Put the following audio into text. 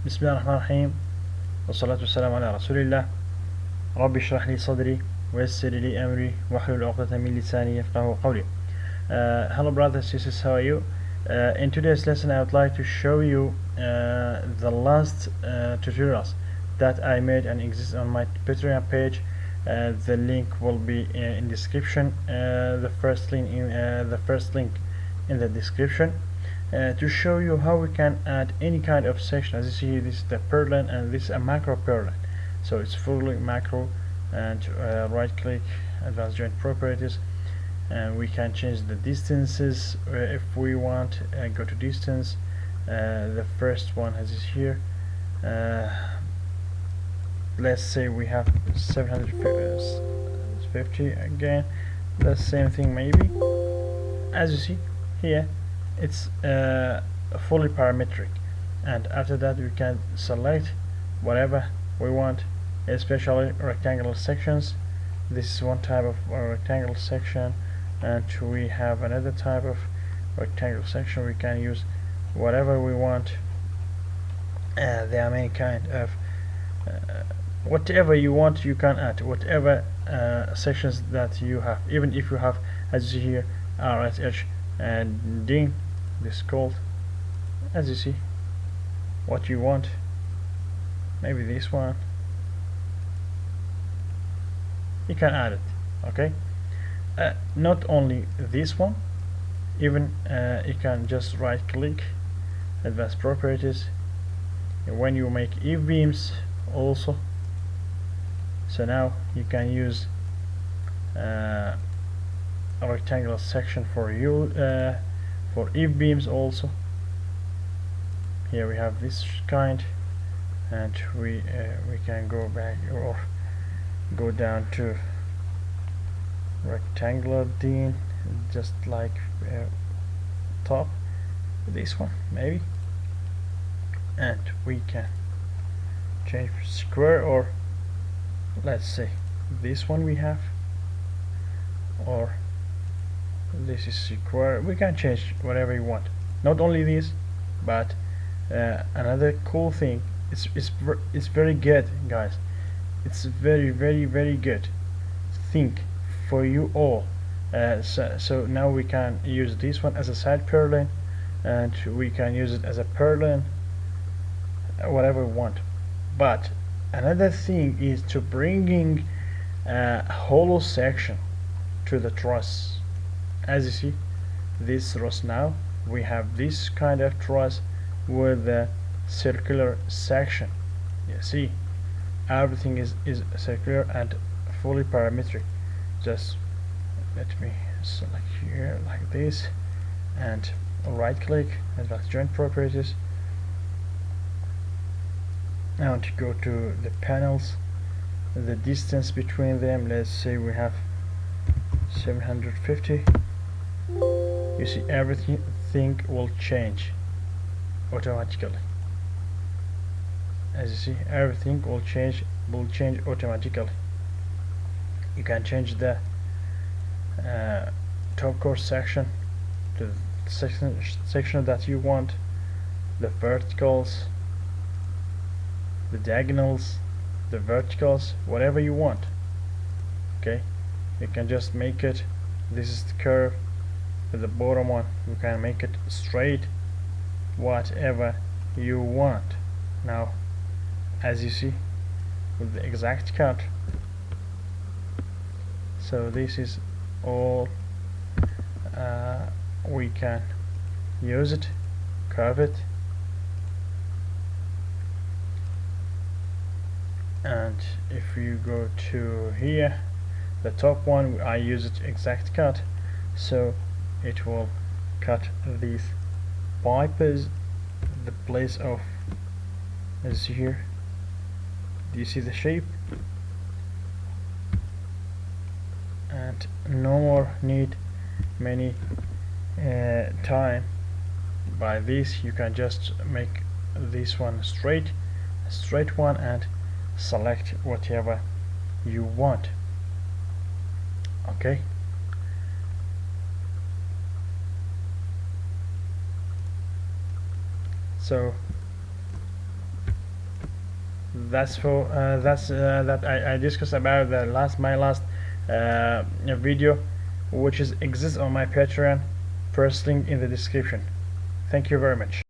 بسم الله الرحمن الرحيم والصلاة والسلام على رسول الله رب اشرح لي صدري ويسر لي أمري واحلل عقدة من لساني يفقهوا قولي. Hello brothers and sisters, how are you? In today's lesson I would like to show you the last tutorials that I made and exist on my Patreon page. The link will be in description. The first link in the description. To show you how we can add any kind of section. As you see here, this is the purlin and this is a macro purlin, so it's fully macro. And right click advanced joint properties, and we can change the distances if we want. Go to distance. The first one as is here. Let's say we have 750 again. The same thing maybe. As you see here, it's fully parametric, and after that we can select whatever we want, especially rectangular sections. This is one type of rectangular section, and we have another type of rectangular section. We can use whatever we want. There are many kind of whatever you want you can add, whatever sections that you have. Even if you have, as you see here, RSH and D, this is called, as you see, what you want. Maybe this one, you can add it. Okay, not only this one, even you can just right click advanced properties, and when you make if beams also, so now you can use a rectangular section for you for if beams also. Here we have this kind, and we can go back or go down to rectangular D, just like top, this one maybe, and we can change square, or let's say this one we have, or this is square. We can change whatever you want. Not only this, but another cool thing, it's very good, guys. It's very good thing for you all. So now we can use this one as a side purlin, and we can use it as a purlin, whatever we want. But another thing is to bringing a hollow section to the truss. As you see, this truss, now we have this kind of truss with a circular section. You see, everything is circular and fully parametric. Just let me select here like this, and right click advanced joint properties, now to go to the panels, the distance between them, let's say we have 750. You see, everything will change automatically. As you see, everything will change automatically. You can change the top course section to the section that you want, the verticals, the diagonals, the verticals, whatever you want. Okay, you can just make it, this is the curve with the bottom one, you can make it straight, whatever you want. Now, as you see, with the exact cut, so this is all we can use it, curve it, and if you go to here, the top one, I use it exact cut, so it will cut these pipes, the place of, as here, do you see the shape? And no more need many time. By this you can just make this one a straight one, and select whatever you want. Okay, so that I discussed about the my last video, which is exists on my Patreon. First link in the description. Thank you very much.